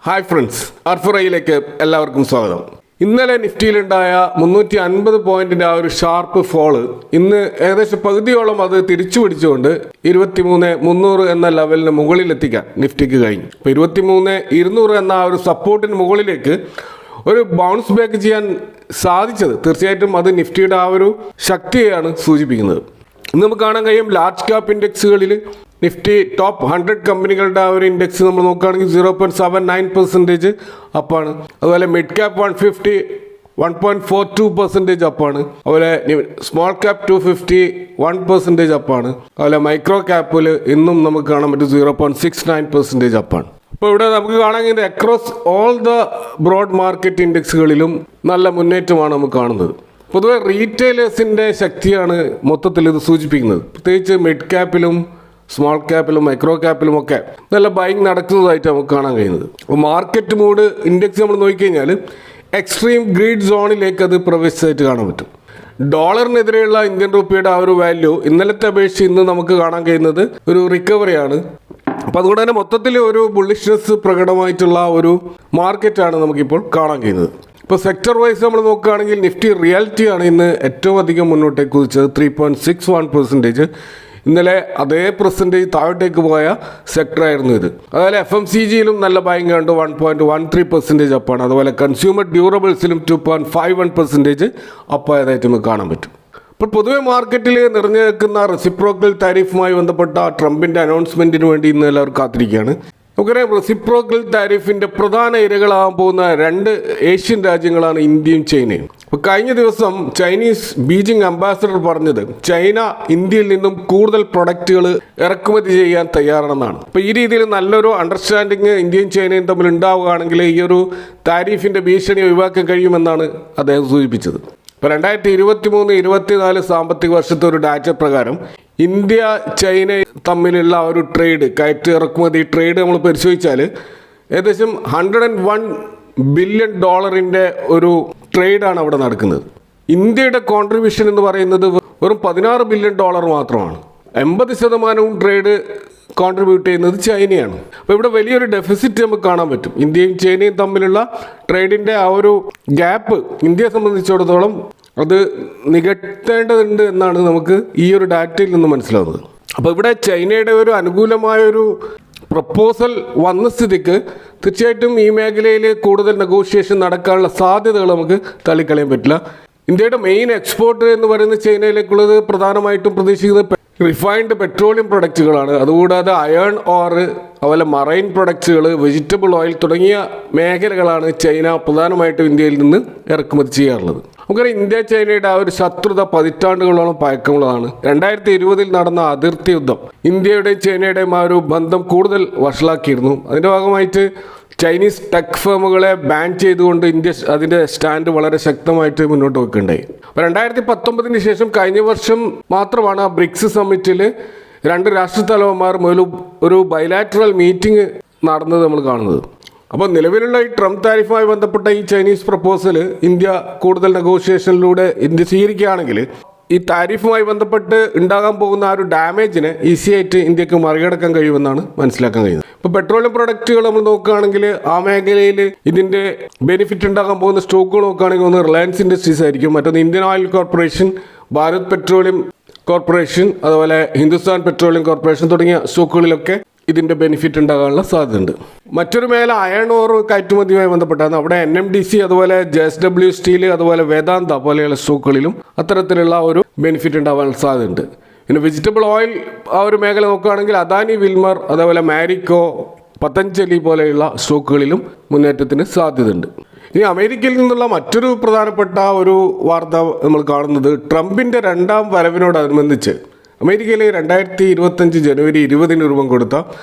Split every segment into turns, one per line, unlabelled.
Hi friends, ആർഫുറയിലേക്ക് എല്ലാവർക്കും സ്വാഗതം. ഇന്നലെ നിഫ്റ്റിയിലുണ്ടായ 350 പോയിന്റിന്റെ ആ ഒരു ഷാർപ്പ് ഫോള് ഇന്ന് ഏകദേശം പകുതിയോളം അത് തിരിച്ചു പിടിച്ചുകൊണ്ട് 23,300 എന്ന ലെവലിന് മുകളിൽ എത്തിക്കാൻ നിഫ്റ്റിക്ക് കഴിഞ്ഞു. ഇപ്പോൾ 23,200 എന്ന ആ ഒരു സപ്പോർട്ടിന് മുകളിലേക്ക് ഒരു ബൗൺസ് ബാക്ക് ചെയ്യാൻ സാധിച്ചത് തീർച്ചയായിട്ടും അത് നിഫ്റ്റിയുടെ ആ ഒരു ശക്തിയെയാണ് സൂചിപ്പിക്കുന്നത്. ഇന്ന് നമുക്ക് കാണാൻ കഴിയും ലാർജ് ക്യാപ് ഇൻഡെക്സുകളിൽ നിഫ്റ്റി ടോപ്പ് 100 കമ്പനികളുടെ ആ ഒരു ഇൻഡെക്സ് നമ്മൾ നോക്കുകയാണെങ്കിൽ 0.79% അപ്പാണ്. അതുപോലെ മിഡ് ക്യാപ് 150 1.42% അപ്പാണ്. അതുപോലെ സ്മോൾ ക്യാപ് 250 1% അപ്പാണ്. അതുപോലെ മൈക്രോ ക്യാപ്പിൽ ഇന്നും നമുക്ക് കാണാൻ പറ്റും 0.69% അപ്പാണ്. അപ്പോൾ ഇവിടെ നമുക്ക് കാണാൻ കഴിയുന്നത് across all the broad market ഇൻഡെക്സുകളിലും നല്ല മുന്നേറ്റമാണ് നമുക്ക് കാണുന്നത്. പൊതുവെ റീറ്റെയിലേഴ്സിൻ്റെ ശക്തിയാണ് മൊത്തത്തിൽ ഇത് സൂചിപ്പിക്കുന്നത്. പ്രത്യേകിച്ച് മിഡ് ക്യാപ്പിലും സ്മോൾ ക്യാപ്പിലും മൈക്രോ ക്യാപ്പിലും ഒക്കെ നല്ല ബൈങ് നടക്കുന്നതായിട്ട് നമുക്ക് കാണാൻ കഴിയുന്നത്. അപ്പോൾ മാർക്കറ്റ് മൂഡ് ഇൻഡെക്സ് നമ്മൾ നോക്കിക്കഴിഞ്ഞാൽ എക്സ്ട്രീം ഗ്രീഡ് സോണിലേക്ക് അത് പ്രവേശിച്ചതായിട്ട് കാണാൻ പറ്റും. ഡോളറിനെതിരെയുള്ള ഇന്ത്യൻ റുപ്പിയുടെ ആ ഒരു വാല്യൂ ഇന്നലത്തെ അപേക്ഷിച്ച് ഇന്ന് നമുക്ക് കാണാൻ കഴിയുന്നത് ഒരു റിക്കവറിയാണ്. അപ്പോൾ അതുകൊണ്ട് തന്നെ മൊത്തത്തിൽ ഒരു ബുള്ളിഷ്നെസ് പ്രകടമായിട്ടുള്ള ഒരു മാർക്കറ്റാണ് നമുക്കിപ്പോൾ കാണാൻ കഴിയുന്നത്. ഇപ്പോൾ സെക്ടർ വൈസ് നമ്മൾ നോക്കുകയാണെങ്കിൽ നിഫ്റ്റി റിയാലിറ്റിയാണ് ഇന്ന് ഏറ്റവും അധികം മുന്നോട്ടേക്ക് കുതിച്ചത് 3.61%. ഇന്നലെ അതേ പെർസെൻറ്റേജ് താഴോട്ടേക്ക് പോയ സെക്ടറായിരുന്നു ഇത്. അതുപോലെ FMCGയിലും നല്ല ബൈങ് കണ്ടു 1.13% അപ്പാണ്. അതുപോലെ കൺസ്യൂമർ ഡ്യൂറബിൾസിലും 2.51% അപ്പായതായിട്ട് നമുക്ക് കാണാൻ പറ്റും. ഇപ്പോൾ പൊതുവെ മാർക്കറ്റിൽ നിറഞ്ഞു നിൽക്കുന്ന റെസിപ്രോക്കൽ താരിഫുമായി ബന്ധപ്പെട്ട ട്രംപിൻ്റെ അനൗൺസ്മെൻറ്റിന് വേണ്ടി ഇന്ന് എല്ലാവരും കാത്തിരിക്കുകയാണ്. നമുക്കറിയാം റെസിപ്രോക്കൽ താരിഫിൻ്റെ പ്രധാന ഇരകളാകാൻ പോകുന്ന 2 ഏഷ്യൻ രാജ്യങ്ങളാണ് ഇന്ത്യയും ചൈനയും. അപ്പോൾ കഴിഞ്ഞ ദിവസം ചൈനീസ് ബീജിംഗ് അംബാസഡർ പറഞ്ഞത് ചൈന ഇന്ത്യയിൽ നിന്നും കൂടുതൽ പ്രൊഡക്റ്റുകൾ ഇറക്കുമതി ചെയ്യാൻ തയ്യാറാണെന്നാണ്. അപ്പോൾ ഈ രീതിയിൽ നല്ലൊരു അണ്ടർസ്റ്റാൻഡിങ് ഇന്ത്യയും ചൈനയും തമ്മിൽ ഉണ്ടാവുകയാണെങ്കിൽ ഈ ഒരു താരിഫിൻ്റെ ഭീഷണി ഒഴിവാക്കാൻ കഴിയുമെന്നാണ് അദ്ദേഹം സൂചിപ്പിച്ചത്. ഇപ്പോൾ 2023-24 സാമ്പത്തിക വർഷത്തെ ഒരു ഡാറ്റ പ്രകാരം ഇന്ത്യ ചൈന തമ്മിലുള്ള ഒരു ട്രേഡ് കയറ്റ് ഇറക്കുമതി ട്രേഡ് നമ്മൾ പരിശോധിച്ചാൽ ഏകദേശം $101 ബില്യൺ ഒരു ട്രേഡാണ് അവിടെ നടക്കുന്നത്. ഇന്ത്യയുടെ കോൺട്രിബ്യൂഷൻ എന്ന് പറയുന്നത് വെറും $16 ബില്യൺ മാത്രമാണ്. 80% ട്രേഡ് കോൺട്രിബ്യൂട്ട് ചെയ്യുന്നത് ചൈനയാണ്. അപ്പോൾ ഇവിടെ വലിയൊരു ഡെഫിസിറ്റ് നമുക്ക് കാണാൻ പറ്റും. ഇന്ത്യയും ചൈനയും തമ്മിലുള്ള ട്രേഡിൻ്റെ ആ ഒരു ഗ്യാപ്പ് ഇന്ത്യയെ സംബന്ധിച്ചിടത്തോളം അത് നികത്തേണ്ടതുണ്ട് എന്നാണ് നമുക്ക് ഈ ഒരു ഡാറ്റയിൽ നിന്ന് മനസ്സിലാവുന്നത്. അപ്പോൾ ഇവിടെ ചൈനയുടെ ഒരു അനുകൂലമായൊരു പ്രപ്പോസൽ വന്ന സ്ഥിതിക്ക് തീർച്ചയായിട്ടും ഈ മേഖലയിൽ കൂടുതൽ നെഗോഷിയേഷൻ നടക്കാനുള്ള സാധ്യതകൾ നമുക്ക് തള്ളിക്കളയാൻ പറ്റില്ല. ഇന്ത്യയുടെ മെയിൻ എക്സ്പോർട്ട് എന്ന് പറയുന്നത് ചൈനയിലേക്കുള്ളത് പ്രധാനമായിട്ടും പ്രതീക്ഷിക്കുന്നത് റിഫൈൻഡ് പെട്രോളിയം പ്രൊഡക്റ്റുകളാണ്. അതുകൂടാതെ അയൺ ഓർ അതുപോലെ മറൈൻ പ്രൊഡക്ട്സുകൾ, വെജിറ്റബിൾ ഓയിൽ തുടങ്ങിയ മേഖലകളാണ് ചൈന പ്രധാനമായിട്ടും ഇന്ത്യയിൽ നിന്ന് ഇറക്കുമതി ചെയ്യാറുള്ളത്. നമുക്കറിയാം ഇന്ത്യ ചൈനയുടെ ആ ഒരു ശത്രുത പതിറ്റാണ്ടുകളോളം പഴക്കമുള്ളതാണ്. 2020 നടന്ന അതിർത്തി യുദ്ധം ഇന്ത്യയുടെയും ചൈനയുടെയും ആ ഒരു ബന്ധം കൂടുതൽ വഷളാക്കിയിരുന്നു. അതിൻ്റെ ഭാഗമായിട്ട് ചൈനീസ് ടെക് ഫേമുകളെ ബാൻ ചെയ്തുകൊണ്ട് ഇന്ത്യ അതിൻ്റെ സ്റ്റാൻഡ് വളരെ ശക്തമായിട്ട് മുന്നോട്ട് വെക്കുകയുണ്ടായി. അപ്പോൾ 2019 ശേഷം കഴിഞ്ഞ വർഷം മാത്രമാണ് ആ ബ്രിക്സ് സമ്മിറ്റിൽ 2 രാഷ്ട്രത്തലവന്മാർ മുതൽ ഒരു ബൈലാറ്ററൽ മീറ്റിംഗ് നടന്നത് നമ്മൾ കാണുന്നത്. അപ്പോൾ നിലവിലുള്ള ഈ ട്രംപ് താരിഫുമായി ബന്ധപ്പെട്ട ഈ ചൈനീസ് പ്രപ്പോസൽ ഇന്ത്യ കൂടുതൽ നെഗോഷിയേഷനിലൂടെ ഇന്ത്യ സ്വീകരിക്കുകയാണെങ്കിൽ ഈ താരിഫുമായി ബന്ധപ്പെട്ട് ഉണ്ടാകാൻ പോകുന്ന ആ ഒരു ഡാമേജിനെ ഈസി ആയിട്ട് ഇന്ത്യക്ക് മറികടക്കാൻ കഴിയുമെന്നാണ് മനസ്സിലാക്കാൻ കഴിയുന്നത്. ഇപ്പോൾ പെട്രോളിയം പ്രൊഡക്റ്റുകൾ നമ്മൾ നോക്കുകയാണെങ്കിൽ ആ മേഖലയിൽ ഇതിൻ്റെ ബെനിഫിറ്റ് ഉണ്ടാകാൻ പോകുന്ന സ്റ്റോക്കുകൾ നോക്കുകയാണെങ്കിൽ ഒന്ന് റിലയൻസ് ഇൻഡസ്ട്രീസ് ആയിരിക്കും, മറ്റൊന്ന് Indian oil corporation, Bharat petroleum corporation, അതുപോലെ ഹിന്ദുസ്ഥാൻ പെട്രോളിയം കോർപ്പറേഷൻ തുടങ്ങിയ സ്റ്റോക്കുകളിലൊക്കെ ഇതിൻ്റെ ബെനിഫിറ്റ് ഉണ്ടാകാനുള്ള സാധ്യതയുണ്ട്. മറ്റൊരു മേഖല അയൺ ഓർ കയറ്റുമതിയുമായി ബന്ധപ്പെട്ടാണ്. അവിടെ NMDC, അതുപോലെ JSW സ്റ്റീൽ, അതുപോലെ വേദാന്ത പോലെയുള്ള സ്റ്റോക്കുകളിലും അത്തരത്തിലുള്ള ഒരു ബെനിഫിറ്റ് ഉണ്ടാകാനുള്ള സാധ്യതയുണ്ട്. പിന്നെ വെജിറ്റബിൾ ഓയിൽ ആ ഒരു മേഖല നോക്കുകയാണെങ്കിൽ അദാനി വിൽമർ, അതേപോലെ മാരിക്കോ, പതഞ്ജലി പോലെയുള്ള സ്റ്റോക്കുകളിലും മുന്നേറ്റത്തിന് സാധ്യതയുണ്ട്. ഇനി അമേരിക്കയിൽ നിന്നുള്ള മറ്റൊരു പ്രധാനപ്പെട്ട ഒരു വാർത്ത നമ്മൾ കാണുന്നത് ട്രംപിൻ്റെ 2ാം വരവിനോടനുബന്ധിച്ച് അമേരിക്കയിലെ 2025 ജനുവരി 20 രൂപം കൊടുത്ത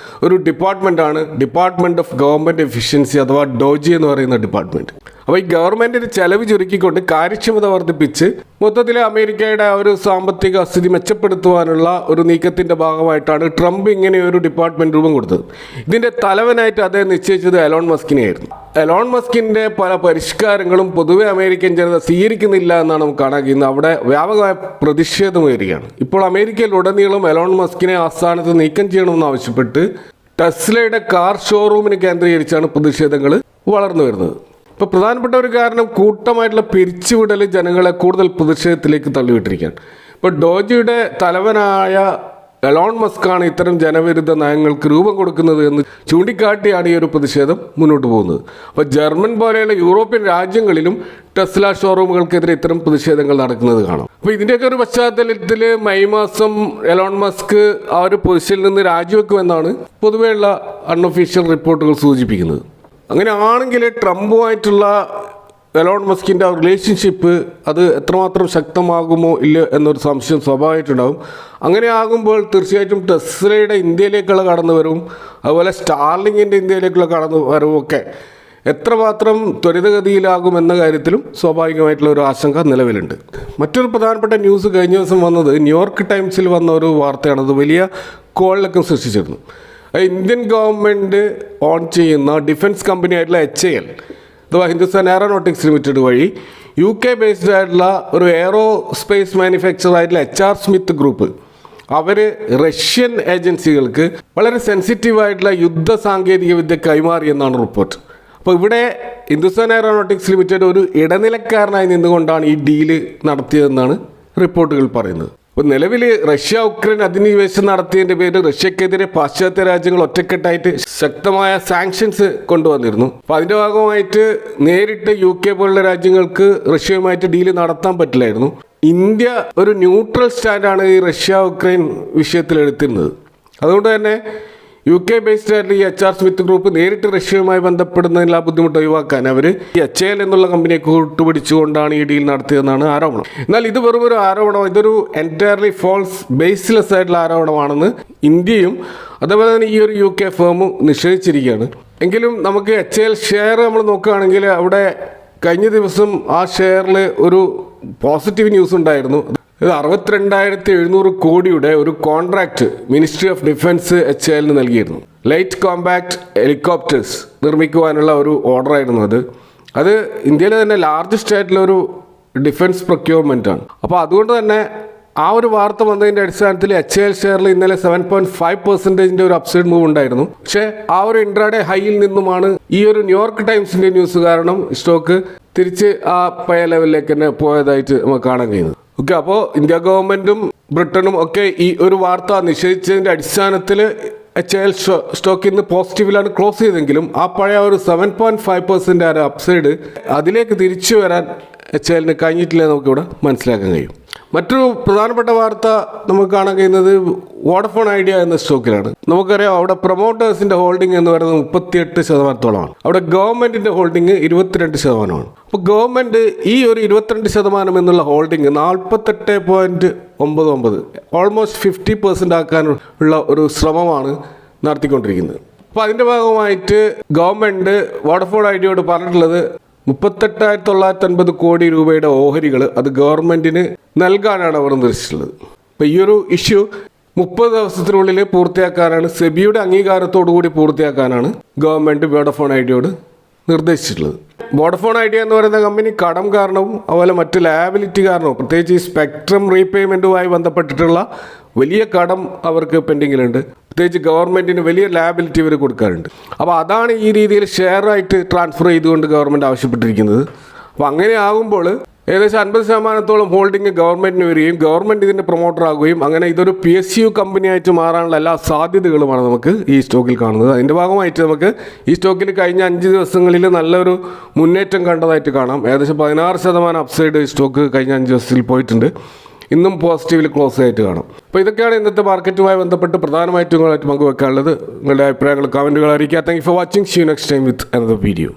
ഒരു ഡിപ്പാർട്ട്മെൻറ്റാണ് ഡിപ്പാർട്ട്മെൻറ്റ് ഓഫ് ഗവൺമെൻറ് എഫിഷ്യൻസി അഥവാ ഡോജി എന്ന് പറയുന്ന ഡിപ്പാർട്ട്മെൻറ്റ്. അപ്പോൾ ഈ ഗവൺമെൻറ്റിന് ചെലവ് ചുരുക്കിക്കൊണ്ട് കാര്യക്ഷമത വർദ്ധിപ്പിച്ച് മൊത്തത്തിൽ അമേരിക്കയുടെ ആ ഒരു സാമ്പത്തിക സ്ഥിതി മെച്ചപ്പെടുത്തുവാനുള്ള ഒരു നീക്കത്തിൻ്റെ ഭാഗമായിട്ടാണ് ട്രംപ് ഇങ്ങനെ ഒരു ഡിപ്പാർട്ട്മെൻറ്റ് രൂപം കൊടുത്തത്. ഇതിൻ്റെ തലവനായിട്ട് അദ്ദേഹം നിശ്ചയിച്ചത് എലോൺ മസ്കിനെയായിരുന്നു. എലോൺ മസ്കിൻ്റെ പല പരിഷ്കാരങ്ങളും പൊതുവെ അമേരിക്കൻ ജനത സ്വീകരിക്കുന്നില്ല എന്നാണ് നമുക്ക് കാണാൻ കഴിയുന്നത്. അവിടെ വ്യാപകമായ പ്രതിഷേധം ഉയരുകയാണ്. ഇപ്പോൾ അമേരിക്കയിൽ ഉടനീളം എലോൺ മസ്കിനെ ആസ്ഥാനത്ത് നീക്കം ചെയ്യണമെന്ന് ആവശ്യപ്പെട്ട് ടെസ്ലയുടെ കാർ ഷോറൂമിന് കേന്ദ്രീകരിച്ചാണ് പ്രതിഷേധങ്ങൾ വളർന്നു വരുന്നത്. ഇപ്പോൾ പ്രധാനപ്പെട്ട ഒരു കാരണം കൂട്ടമായിട്ടുള്ള പിരിച്ചുവിടൽ ജനങ്ങളെ കൂടുതൽ പ്രതിഷേധത്തിലേക്ക് തള്ളിവിട്ടിരിക്കുകയാണ്. ഇപ്പോൾ ഡോജിയുടെ തലവനായ എലോൺ മസ്കാണ് ഇത്തരം ജനവിരുദ്ധ നയങ്ങൾക്ക് രൂപം കൊടുക്കുന്നത് എന്ന് ചൂണ്ടിക്കാട്ടിയാണ് ഈ ഒരു പ്രതിഷേധം മുന്നോട്ട് പോകുന്നത്. അപ്പോൾ ജർമ്മൻ പോലെയുള്ള യൂറോപ്യൻ രാജ്യങ്ങളിലും ടെസ്ല ഷോറൂമുകൾക്കെതിരെ ഇത്തരം പ്രതിഷേധങ്ങൾ നടക്കുന്നത് കാണാം. അപ്പോൾ ഇതിൻ്റെയൊക്കെ ഒരു പശ്ചാത്തലത്തിൽ മെയ് മാസം എലോൺ മസ്ക് ആ ഒരു പൊസിഷനിൽ നിന്ന് രാജിവെക്കുമെന്നാണ് പൊതുവെയുള്ള അൺഒഫീഷ്യൽ റിപ്പോർട്ടുകൾ സൂചിപ്പിക്കുന്നത്. അങ്ങനെ ആണെങ്കിൽ ട്രംപുമായിട്ടുള്ള എലോൺ മസ്കിൻ്റെ ആ റിലേഷൻഷിപ്പ് അത് എത്രമാത്രം ശക്തമാകുമോ ഇല്ല എന്നൊരു സംശയം സ്വാഭാവികമായിട്ടുണ്ടാകും. അങ്ങനെ ആകുമ്പോൾ തീർച്ചയായിട്ടും ടെസ്ലയുടെ ഇന്ത്യയിലേക്കുള്ള കടന്നുവരവും അതുപോലെ സ്റ്റാർലിങ്ങിൻ്റെ ഇന്ത്യയിലേക്കുള്ള കടന്നുവരവും ഒക്കെ എത്രമാത്രം ത്വരിതഗതിയിലാകുമെന്ന കാര്യത്തിലും സ്വാഭാവികമായിട്ടുള്ള ഒരു ആശങ്ക നിലവിലുണ്ട്. മറ്റൊരു പ്രധാനപ്പെട്ട ന്യൂസ് കഴിഞ്ഞ ദിവസം വന്നത് ന്യൂയോർക്ക് ടൈംസിൽ വന്ന ഒരു വാർത്തയാണ്. അത് വലിയ കോളിളക്കം സൃഷ്ടിച്ചിരുന്നു. ഇന്ത്യൻ ഗവൺമെൻറ് ഓൺ ചെയ്യുന്ന ഡിഫൻസ് കമ്പനി ആയിട്ടുള്ള HAL അഥവാ ഹിന്ദുസ്ഥാൻ എയറോനോട്ടിക്സ് ലിമിറ്റഡ് വഴി UK ബേസ്ഡ് ആയിട്ടുള്ള ഒരു എയറോസ്പേസ് മാനുഫാക്ചർ ആയിട്ടുള്ള HR സ്മിത്ത് ഗ്രൂപ്പ് അവർ റഷ്യൻ ഏജൻസികൾക്ക് വളരെ സെൻസിറ്റീവായിട്ടുള്ള യുദ്ധ സാങ്കേതിക വിദ്യ കൈമാറിയെന്നാണ് റിപ്പോർട്ട്. അപ്പോൾ ഇവിടെ ഹിന്ദുസ്ഥാൻ എയറോനോട്ടിക്സ് ലിമിറ്റഡ് ഒരു ഇടനിലക്കാരനായി നിന്നുകൊണ്ടാണ് ഈ ഡീല് നടത്തിയതെന്നാണ് റിപ്പോർട്ടുകൾ പറയുന്നത്. ഇപ്പോൾ നിലവിൽ റഷ്യ ഉക്രൈൻ അധിനിവേശം നടത്തിയതിൻ്റെ പേരിൽ റഷ്യക്കെതിരെ പാശ്ചാത്യ രാജ്യങ്ങൾ ഒറ്റക്കെട്ടായിട്ട് ശക്തമായ സാങ്ഷൻസ് കൊണ്ടുവന്നിരുന്നു. അപ്പോൾ അതിൻ്റെ ഭാഗമായിട്ട് നേരിട്ട് UK പോലുള്ള രാജ്യങ്ങൾക്ക് റഷ്യയുമായിട്ട് ഡീല് നടത്താൻ പറ്റില്ലായിരുന്നു. ഇന്ത്യ ഒരു ന്യൂട്രൽ സ്റ്റാൻഡാണ് ഈ റഷ്യ ഉക്രൈൻ വിഷയത്തിൽ എടുത്തിരുന്നത്. അതുകൊണ്ട് തന്നെ UK ബേസ്ഡ് ആയിട്ടുള്ള ഈ HR സ്മിത്ത് ഗ്രൂപ്പ് നേരിട്ട് റഷ്യയുമായി ബന്ധപ്പെടുന്നതിൽ ആ ബുദ്ധിമുട്ട് ഒഴിവാക്കാൻ അവർ ഈ HAL എന്നുള്ള കമ്പനിയെ കൂട്ടുപിടിച്ചുകൊണ്ടാണ് ഈ ഡീൽ നടത്തിയതെന്നാണ് ആരോപണം. എന്നാൽ ഇത് വെറും ഒരു ആരോപണം, ഇതൊരു എൻറ്റയർലി ഫോൾസ് ബേസ്ലെസ് ആയിട്ടുള്ള ആരോപണമാണെന്ന് ഇന്ത്യയും അതേപോലെ തന്നെ ഈ ഒരു UK ഫേമും നിഷേധിച്ചിരിക്കുകയാണ്. എങ്കിലും നമുക്ക് HAL ഷെയർ നമ്മൾ നോക്കുകയാണെങ്കിൽ അവിടെ കഴിഞ്ഞ ദിവസം ആ ഷെയറിൽ ഒരു പോസിറ്റീവ് ന്യൂസ് ഉണ്ടായിരുന്നു. ഇത് 62,700 കോടിയുടെ ഒരു കോൺട്രാക്റ്റ് മിനിസ്ട്രി ഓഫ് ഡിഫൻസ് HALന് നൽകിയിരുന്നു. ലൈറ്റ് കോമ്പാക്ട് ഹെലികോപ്റ്റേഴ്സ് നിർമ്മിക്കുവാനുള്ള ഒരു ഓർഡറായിരുന്നു അത് ഇന്ത്യയിലെ തന്നെ ലാർജസ്റ്റ് ആയിട്ടുള്ള ഒരു ഡിഫൻസ് പ്രൊക്യൂർമെൻ്റ് ആണ്. അപ്പോൾ അതുകൊണ്ട് തന്നെ ആ ഒരു വാർത്ത വന്നതിൻ്റെ അടിസ്ഥാനത്തിൽ HAL ഷെയറിൽ ഇന്നലെ 7.5% ഒരു അപ്സൈഡ് മൂവ് ഉണ്ടായിരുന്നു. പക്ഷേ ആ ഒരു ഇൻട്രാഡേ ഹൈയിൽ നിന്നുമാണ് ഈ ഒരു ന്യൂയോർക്ക് ടൈംസിൻ്റെ ന്യൂസ് കാരണം സ്റ്റോക്ക് തിരിച്ച് ആ പഴയ ലെവലിലേക്ക് തന്നെ പോയതായിട്ട് നമുക്ക് കാണാൻ കഴിയുന്നത്. ഓക്കെ, അപ്പോൾ ഇന്ത്യ ഗവൺമെൻറ്റും ബ്രിട്ടനും ഒക്കെ ഈ ഒരു വാർത്ത നിഷേധിച്ചതിൻ്റെ അടിസ്ഥാനത്തിൽ HAL സ്റ്റോക്ക് ഇന്ന് പോസിറ്റീവിലാണ് ക്ലോസ് ചെയ്തെങ്കിലും ആ പഴയ ഒരു 7.5% ആ അപ്സൈഡ് അതിലേക്ക് തിരിച്ചു വരാൻ HALന് കഴിഞ്ഞിട്ടില്ല നമുക്കിവിടെ മനസ്സിലാക്കാൻ കഴിയും. മറ്റൊരു പ്രധാനപ്പെട്ട വാർത്ത നമുക്ക് കാണാൻ കഴിയുന്നത് വോഡഫോൺ ഐഡിയ എന്ന സ്റ്റോക്കിലാണ്. നമുക്കറിയാം അവിടെ പ്രൊമോട്ടേഴ്സിൻ്റെ ഹോൾഡിംഗ് എന്ന് പറയുന്നത് 38%. അവിടെ ഗവൺമെൻറ്റിൻ്റെ ഹോൾഡിംഗ് 22%. അപ്പോൾ ഗവൺമെൻറ് ഈ ഒരു 22% എന്നുള്ള ഹോൾഡിംഗ് 48.99 ഓൾമോസ്റ്റ് 50% ആക്കാനുള്ള ഒരു ശ്രമമാണ് നടത്തിക്കൊണ്ടിരിക്കുന്നത്. അപ്പോൾ അതിൻ്റെ ഭാഗമായിട്ട് ഗവൺമെൻറ് വോഡഫോൺ ഐഡിയയോട് പറഞ്ഞിട്ടുള്ളത് 38,950 കോടി രൂപയുടെ ഓഹരികൾ അത് ഗവൺമെൻറ്റിന് നൽകാനാണ് അവർ നിർദ്ദേശിച്ചിട്ടുള്ളത്. അപ്പോൾ ഈ ഒരു ഇഷ്യൂ 30 ദിവസത്തിനുള്ളിൽ പൂർത്തിയാക്കാനാണ്, സെബിയുടെ അംഗീകാരത്തോടു കൂടി പൂർത്തിയാക്കാനാണ് ഗവൺമെൻറ് വോഡഫോൺ ഐഡിയയോട് നിർദ്ദേശിച്ചിട്ടുള്ളത്. വോഡഫോൺ ഐഡിയ എന്ന് പറയുന്ന കമ്പനി കടം കാരണവും അതുപോലെ മറ്റ് ലയബിലിറ്റി കാരണവും പ്രത്യേകിച്ച് ഈ സ്പെക്ട്രം റീപേയ്മെൻറ്റുമായി ബന്ധപ്പെട്ടിട്ടുള്ള വലിയ കടം അവർക്ക് പെൻഡിങ്ങിലുണ്ട്. പ്രത്യേകിച്ച് ഗവൺമെൻറ്റിന് വലിയ ലയബിലിറ്റി ഇവർ കൊടുക്കാറുണ്ട്. അപ്പോൾ അതാണ് ഈ രീതിയിൽ ഷെയറായിട്ട് ട്രാൻസ്ഫർ ചെയ്തുകൊണ്ട് ഗവൺമെൻറ് ആവശ്യപ്പെട്ടിരിക്കുന്നത്. അപ്പോൾ അങ്ങനെ ആകുമ്പോൾ ഏകദേശം 50% ഹോൾഡിംഗ് ഗവൺമെൻറ്റിന് വരികയും ഗവൺമെൻറ് ഇതിൻ്റെ പ്രൊമോട്ടർ ആകുകയും അങ്ങനെ ഇതൊരു PSU കമ്പനിയായിട്ട് മാറാനുള്ള എല്ലാ സാധ്യതകളുമാണ് നമുക്ക് ഈ സ്റ്റോക്കിൽ കാണുന്നത്. അതിൻ്റെ ഭാഗമായിട്ട് നമുക്ക് ഈ സ്റ്റോക്കിൽ കഴിഞ്ഞ 5 ദിവസങ്ങളിൽ നല്ലൊരു മുന്നേറ്റം കണ്ടതായിട്ട് കാണാം. ഏകദേശം 16% അപ്സൈഡ് സ്റ്റോക്ക് കഴിഞ്ഞ 5 ദിവസത്തിൽ പോയിട്ടുണ്ട്. ഇന്നും പോസിറ്റീവിൽ ക്ലോസ് ആയിട്ട് കാണാം. അപ്പോൾ ഇതൊക്കെയാണ് ഇന്നത്തെ മാർക്കറ്റുമായി ബന്ധപ്പെട്ട് പ്രധാനമായിട്ടും പങ്കുവെക്കാനുള്ളത്. നിങ്ങളുടെ അഭിപ്രായങ്ങൾ കമൻറ്റുകൾ അറിയിക്കുക. Thank you for watching. See you next time with another video.